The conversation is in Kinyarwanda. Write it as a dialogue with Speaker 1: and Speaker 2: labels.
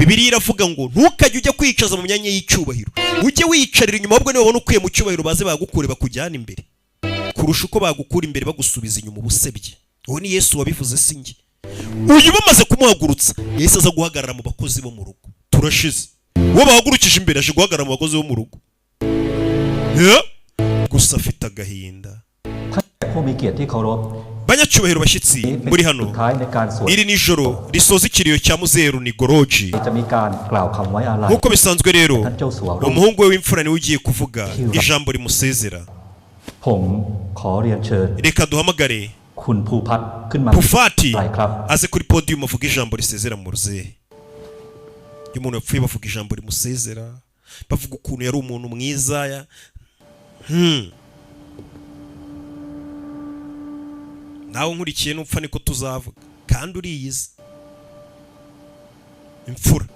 Speaker 1: Bibiliya iravuga ngo ntukajye ujya kwicaza mu myanya y'icyubahiro, ujye wiyicarira inyuma, ahubwo niba ubona ukwiye mu cyubahiro baze bagukure bakujyana imbere, kurusha uko bagukura imbere bagusubiza inyuma ubusebye. Uwo ni Yesu wabivuze, si njye. Uyu bamaze kumuhagurutsa Yesu aza guhagarara mu bakozi bo mu rugo. Turashize uwo bahagurukije imbere aje guhagarara mu bakozi bo mu rugo, gusa afite agahinda. Banyacyubahiro bashyitsi muri hano, iri ni ijoro risoza ikiriyo cya Muzeru Nigoroji. Nk'uko bisanzwe rero umuhungu we w'imfura niwe ugiye kuvuga ijambo rimusezera. Reka duhamagare Pufati aze kuri podium avuga ijambo risezera mu ruzehe. Iyo umuntu yapfuye bavuga ijambo rimusezera, bavuga ukuntu yari umuntu mwiza. Nawe nkurikiye n'upfa niko tuzavuga, kandi uriyizi imfura.